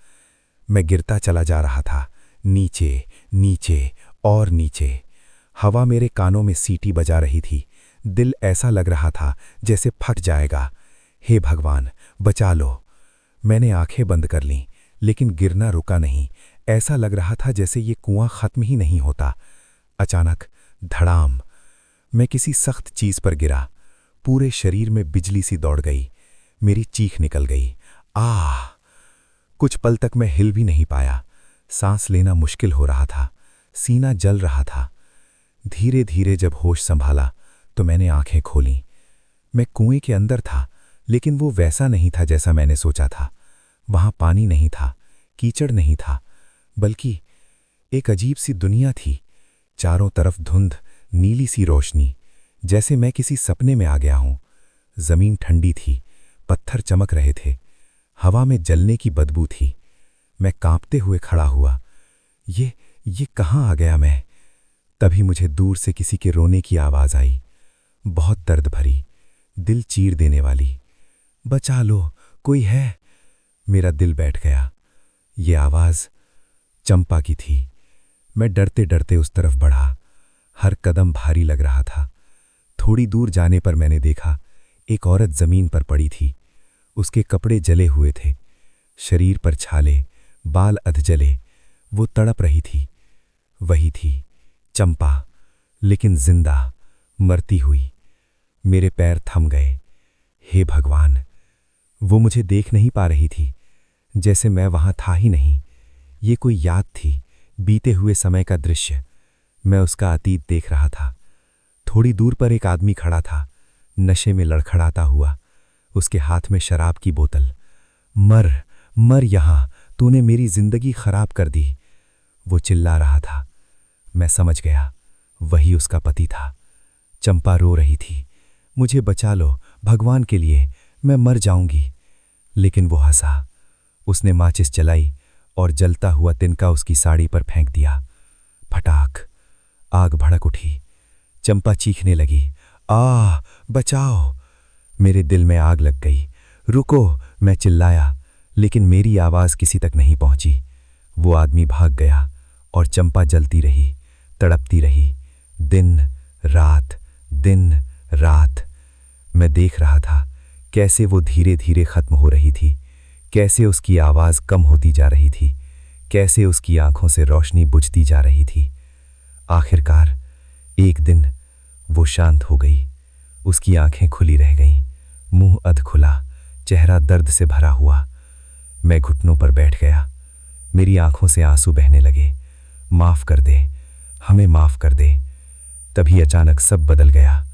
B: मैं गिरता चला जा रहा था, नीचे, नीचे और नीचे। हवा मेरे कानों में सीटी बजा रही थी। दिल ऐसा लग रहा था जैसे फट जाएगा। हे भगवान, बचा लो। मैंने आंखें बंद कर लीं, लेकिन गिरना रुका नहीं। ऐसा लग रहा था जैसे ये कुआं खत्म ही नहीं होता। अचानक धड़ाम, मैं किसी सख्त चीज पर गिरा। पूरे शरीर में बिजली सी दौड़ गई। मेरी चीख निकल गई। आह! कुछ पल तक मैं हिल भी नहीं पाया। सांस लेना मुश्किल हो रहा था, सीना जल रहा था। धीरे धीरे जब होश संभाला तो मैंने आंखें खोलीं। मैं कुएं के अंदर था, लेकिन वो वैसा नहीं था जैसा मैंने सोचा था। वहां पानी नहीं था, कीचड़ नहीं था, बल्कि एक अजीब सी दुनिया थी। चारों तरफ धुंध, नीली सी रोशनी, जैसे मैं किसी सपने में आ गया हूं। जमीन ठंडी थी, पत्थर चमक रहे थे, हवा में जलने की बदबू थी। मैं कांपते हुए खड़ा हुआ। ये कहां आ गया मैं? तभी मुझे दूर से किसी के रोने की आवाज आई, बहुत दर्द भरी, दिल चीर देने वाली। बचा लो, कोई है? मेरा दिल बैठ गया। ये आवाज चंपा की थी। मैं डरते डरते उस तरफ बढ़ा। हर कदम भारी लग रहा था। थोड़ी दूर जाने पर मैंने देखा एक औरत जमीन पर पड़ी थी। उसके कपड़े जले हुए थे, शरीर पर छाले, बाल अधजले। वो तड़प रही थी। वही थी चंपा, लेकिन जिंदा, मरती हुई। मेरे पैर थम गए। हे भगवान! वो मुझे देख नहीं पा रही थी, जैसे मैं वहां था ही नहीं। ये कोई याद थी, बीते हुए समय का दृश्य। मैं उसका अतीत देख रहा था। थोड़ी दूर पर एक आदमी खड़ा था, नशे में लड़खड़ाता हुआ, उसके हाथ में शराब की बोतल। मर, मर यहां, तूने मेरी जिंदगी खराब कर दी। वो चिल्ला रहा था। मैं समझ गया, वही उसका पति था। चंपा रो रही थी, मुझे बचा लो, भगवान के लिए, मैं मर जाऊंगी। लेकिन वो हंसा। उसने माचिस जलाई और जलता हुआ तिनका उसकी साड़ी पर फेंक दिया। फटाक! आग भड़क उठी। चंपा चीखने लगी, आह! बचाओ! मेरे दिल में आग लग गई। रुको! मैं चिल्लाया, लेकिन मेरी आवाज किसी तक नहीं पहुंची। वो आदमी भाग गया और चंपा जलती रही, तड़पती रही। दिन रात, दिन रात। मैं देख रहा था कैसे वो धीरे धीरे खत्म हो रही थी, कैसे उसकी आवाज कम होती जा रही थी, कैसे उसकी आंखों से रोशनी बुझती जा रही थी। आखिरकार एक दिन वो शांत हो गई। उसकी आंखें खुली रह गईं, मुंह अध खुला, चेहरा दर्द से भरा हुआ। मैं घुटनों पर बैठ गया। मेरी आंखों से आंसू बहने लगे। माफ कर दे, हमें माफ कर दे। तभी अचानक सब बदल गया।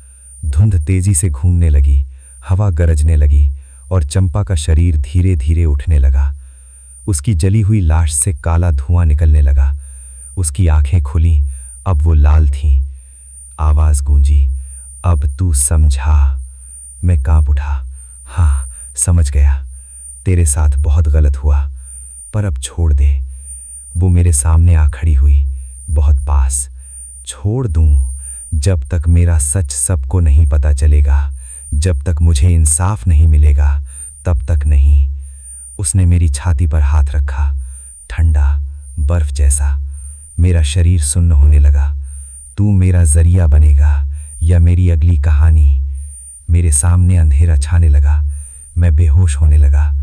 B: धुंध तेजी से घूमने लगी, हवा गरजने लगी और चंपा का शरीर धीरे धीरे उठने लगा। उसकी जली हुई लाश से काला धुआं निकलने लगा। उसकी आंखें खुली, अब वो लाल थीं। आवाज गूंजी, अब तू समझा। मैं कांप उठा। हाँ, समझ गया। तेरे साथ बहुत गलत हुआ, पर अब छोड़ दे। वो मेरे सामने आ खड़ी हुई, बहुत पास। छोड़ दूं जब तक मेरा सच सबको नहीं पता चलेगा, जब तक मुझे इंसाफ नहीं मिलेगा, तब तक नहीं। उसने मेरी छाती पर हाथ रखा, ठंडा, बर्फ जैसा। मेरा शरीर सुन्न होने लगा। तू मेरा जरिया बनेगा या मेरी अगली कहानी? मेरे सामने अंधेरा छाने लगा। मैं बेहोश होने लगा।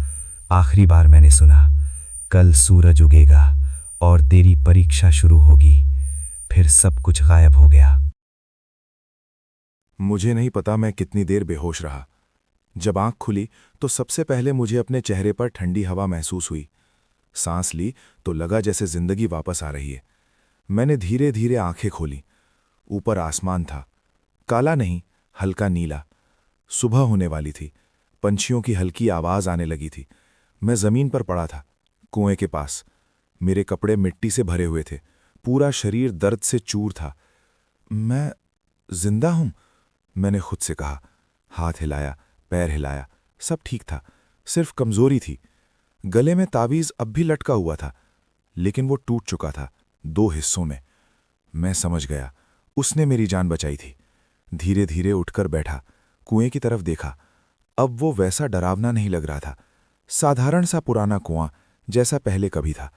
B: आखिरी बार मैंने सुना, कल सूरज उगेगा और तेरी परीक्षा शुरू होगी। फिर सब कुछ गायब हो गया।
D: मुझे नहीं पता मैं कितनी देर बेहोश रहा। जब आंख खुली तो सबसे पहले मुझे अपने चेहरे पर ठंडी हवा महसूस हुई। सांस ली तो लगा जैसे जिंदगी वापस आ रही है। मैंने धीरे धीरे आंखें खोली। ऊपर आसमान था, काला नहीं, हल्का नीला। सुबह होने वाली थी। पंछियों की हल्की आवाज आने लगी थी। मैं जमीन पर पड़ा था, कुएं के पास। मेरे कपड़े मिट्टी से भरे हुए थे, पूरा शरीर दर्द से चूर था। मैं जिंदा हूं, मैंने खुद से कहा। हाथ हिलाया, पैर हिलाया, सब ठीक था, सिर्फ कमजोरी थी। गले में तावीज अब भी लटका हुआ था, लेकिन वो टूट चुका था, 2 हिस्सों में। मैं समझ गया, उसने मेरी जान बचाई थी। धीरे धीरे उठकर बैठा, कुएं की तरफ देखा। अब वो वैसा डरावना नहीं लग रहा था, साधारण सा पुराना कुआं जैसा पहले कभी था।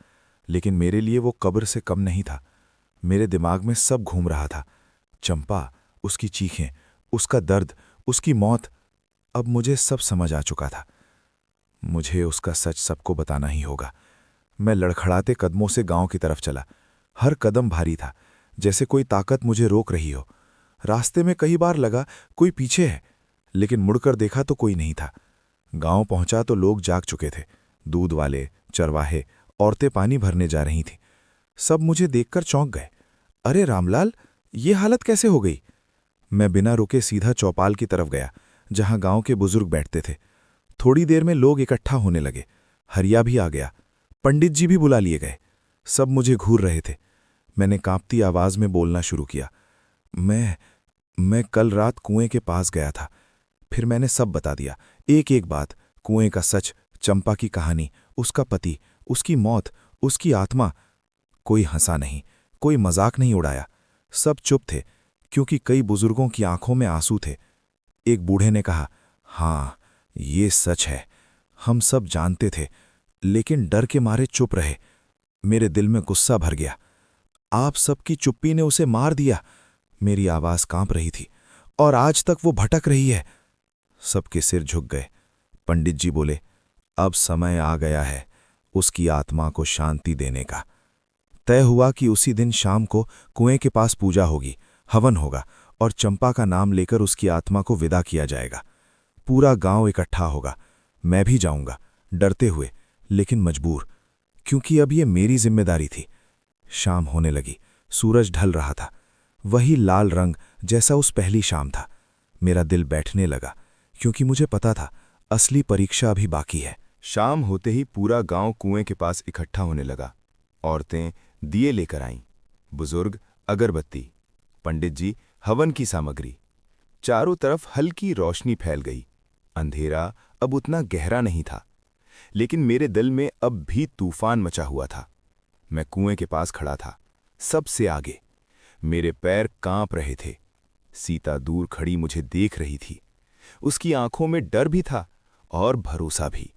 D: लेकिन मेरे लिए वो कब्र से कम नहीं था। मेरे दिमाग में सब घूम रहा था, चंपा, उसकी चीखें, उसका दर्द, उसकी मौत। अब मुझे सब समझ आ चुका था। मुझे उसका सच सबको बताना ही होगा। मैं लड़खड़ाते कदमों से गांव की तरफ चला। हर कदम भारी था, जैसे कोई ताकत मुझे रोक रही हो। रास्ते में कई बार लगा कोई पीछे है, लेकिन मुड़कर देखा तो कोई नहीं था। गांव पहुंचा तो लोग जाग चुके थे। दूध वाले, चरवाहे, औरतें पानी भरने जा रही थीं। सब मुझे देखकर चौंक गए। अरे रामलाल, ये हालत कैसे हो गई? मैं बिना रुके सीधा चौपाल की तरफ गया, जहां गांव के बुजुर्ग बैठते थे। थोड़ी देर में लोग इकट्ठा होने लगे। हरिया भी आ गया, पंडित जी भी बुला लिए गए। सब मुझे घूर रहे थे। मैंने कांपती आवाज में बोलना शुरू किया। मैं कल रात कुएं के पास गया था। फिर मैंने सब बता दिया, एक एक बात, कुएं का सच, चंपा की कहानी, उसका पति, उसकी मौत, उसकी आत्मा। कोई हंसा नहीं, कोई मजाक नहीं उड़ाया। सब चुप थे, क्योंकि कई बुजुर्गों की आंखों में आंसू थे। एक बूढ़े ने कहा, हाँ, ये सच है, हम सब जानते थे, लेकिन डर के मारे चुप रहे। मेरे दिल में गुस्सा भर गया। आप सबकी चुप्पी ने उसे मार दिया। मेरी आवाज कांप रही थी, और आज तक वो भटक रही है। सबके सिर झुक गए। पंडित जी बोले, अब समय आ गया है उसकी आत्मा को शांति देने का। तय हुआ कि उसी दिन शाम को कुएं के पास पूजा होगी, हवन होगा, और चंपा का नाम लेकर उसकी आत्मा को विदा किया जाएगा। पूरा गांव इकट्ठा होगा। मैं भी जाऊंगा, डरते हुए, लेकिन मजबूर, क्योंकि अब ये मेरी जिम्मेदारी थी। शाम होने लगी, सूरज ढल रहा था, वही लाल रंग जैसा उस पहली शाम था। मेरा दिल बैठने लगा, क्योंकि मुझे पता था असली परीक्षा अभी बाकी है।
A: शाम होते ही पूरा गांव कुएं के पास इकट्ठा होने लगा। औरतें दिए लेकर आईं, बुजुर्ग अगरबत्ती, पंडित जी हवन की सामग्री। चारों तरफ हल्की रोशनी फैल गई। अंधेरा अब उतना गहरा नहीं था, लेकिन मेरे दिल में अब भी तूफान मचा हुआ था। मैं कुएं के पास खड़ा था, सबसे आगे। मेरे पैर कांप रहे थे। सीता दूर खड़ी मुझे देख रही थी। उसकी आंखों में डर भी था और भरोसा भी।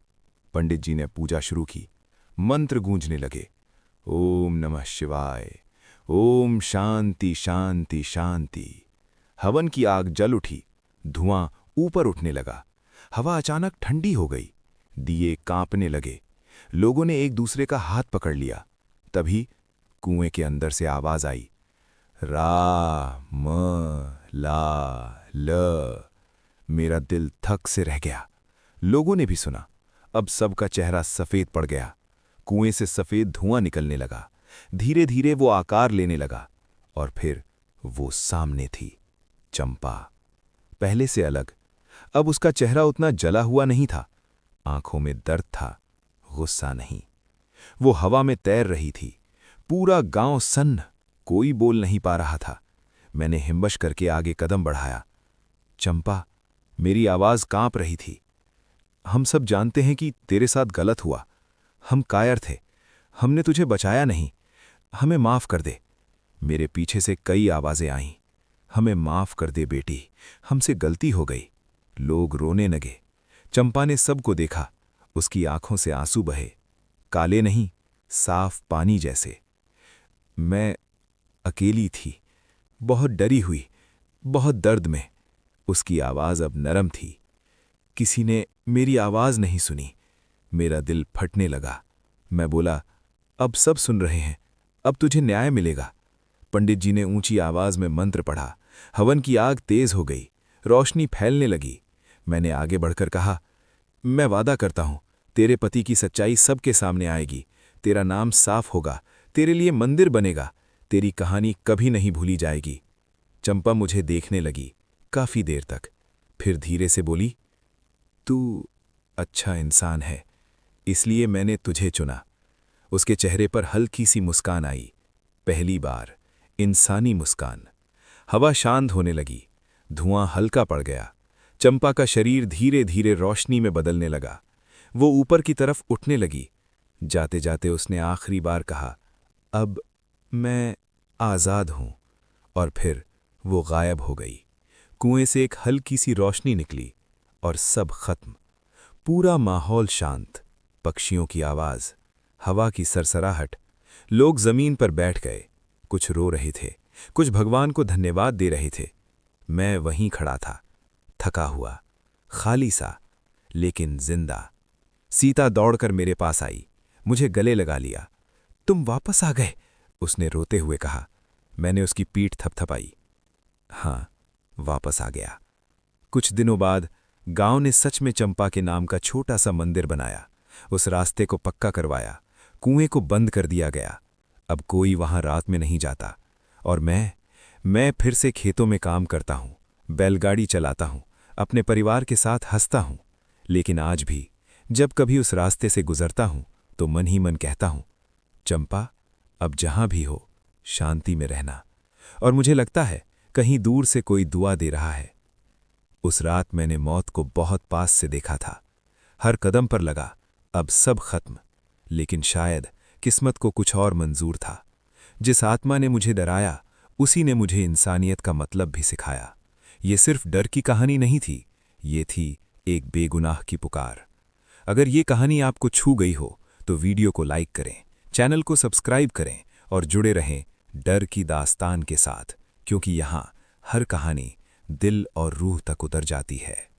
A: पंडित जी ने पूजा शुरू की। मंत्र गूंजने लगे, ओम नमः शिवाय, ओम शांति शांति शांति। हवन की आग जल उठी, धुआं ऊपर उठने लगा। हवा अचानक ठंडी हो गई, दिए कांपने लगे। लोगों ने एक दूसरे का हाथ पकड़ लिया। तभी कुएं के अंदर से आवाज आई, रा म ला ल। मेरा दिल थक से रह गया। लोगों ने भी सुना। अब सबका चेहरा सफेद पड़ गया। कुएं से सफेद धुआं निकलने लगा। धीरे धीरे वो आकार लेने लगा, और फिर वो सामने थी, चंपा। पहले से अलग। अब उसका चेहरा उतना जला हुआ नहीं था। आंखों में दर्द था, गुस्सा नहीं। वो हवा में तैर रही थी। पूरा गांव सन्न, कोई बोल नहीं पा रहा था। मैंने हिम्मत करके आगे कदम बढ़ाया। चंपा, मेरी आवाज कांप रही थी, हम सब जानते हैं कि तेरे साथ गलत हुआ। हम कायर थे, हमने तुझे बचाया नहीं। हमें माफ कर दे। मेरे पीछे से कई आवाजें आईं, हमें माफ कर दे बेटी, हमसे गलती हो गई। लोग रोने लगे। चंपा ने सबको देखा। उसकी आंखों से आंसू बहे, काले नहीं, साफ पानी जैसे। मैं अकेली थी, बहुत डरी हुई, बहुत दर्द में। उसकी आवाज अब नरम थी। किसी ने मेरी आवाज नहीं सुनी। मेरा दिल फटने लगा। मैं बोला, अब सब सुन रहे हैं, अब तुझे न्याय मिलेगा। पंडित जी ने ऊंची आवाज में मंत्र पढ़ा। हवन की आग तेज हो गई।
B: रोशनी फैलने लगी। मैंने आगे बढ़कर कहा, मैं वादा करता हूं, तेरे पति की सच्चाई सबके सामने आएगी, तेरा नाम साफ होगा, तेरे लिए मंदिर बनेगा, तेरी कहानी कभी नहीं भूली जाएगी। चंपा मुझे देखने लगी काफी देर तक, फिर धीरे से बोली, तू अच्छा इंसान है, इसलिए मैंने तुझे चुना। उसके चेहरे पर हल्की सी मुस्कान आई, पहली बार इंसानी मुस्कान। हवा शांत होने लगी, धुआं हल्का पड़ गया। चंपा का शरीर धीरे धीरे रोशनी में बदलने लगा। वो ऊपर की तरफ उठने लगी। जाते जाते उसने आखिरी बार कहा, अब मैं आज़ाद हूं। और फिर वो गायब हो गई। कुएं से एक हल्की सी रोशनी निकली और सब खत्म। पूरा माहौल शांत, पक्षियों की आवाज, हवा की सरसराहट। लोग जमीन पर बैठ गए, कुछ रो रहे थे, कुछ भगवान को धन्यवाद दे रहे थे। मैं वहीं खड़ा था, थका हुआ, खाली सा, लेकिन जिंदा। सीता दौड़कर मेरे पास आई, मुझे गले लगा लिया। तुम वापस आ गए, उसने रोते हुए कहा। मैंने उसकी पीठ थपथपाई। हाँ, वापस आ गया। कुछ दिनों बाद गांव ने सच में चंपा के नाम का छोटा सा मंदिर बनाया। उस रास्ते को पक्का करवाया, कुएं को बंद कर दिया गया। अब कोई वहां रात में नहीं जाता। और मैं फिर से खेतों में काम करता हूं, बैलगाड़ी चलाता हूं, अपने परिवार के साथ हंसता हूं। लेकिन आज भी जब कभी उस रास्ते से गुजरता हूं तो मन ही मन कहता हूं, चंपा, अब जहां भी हो शांति में रहना। और मुझे लगता है कहीं दूर से कोई दुआ दे रहा है। उस रात मैंने मौत को बहुत पास से देखा था। हर कदम पर लगा, अब सब खत्म। लेकिन शायद किस्मत को कुछ और मंजूर था। जिस आत्मा ने मुझे डराया, उसी ने मुझे इंसानियत का मतलब भी सिखाया। ये सिर्फ डर की कहानी नहीं थी, ये थी एक बेगुनाह की पुकार। अगर ये कहानी आपको छू गई हो तो वीडियो को लाइक करें, चैनल को सब्सक्राइब करें और जुड़े रहें डर की दास्तान के साथ, क्योंकि यहाँ हर कहानी दिल और रूह तक उतर जाती है।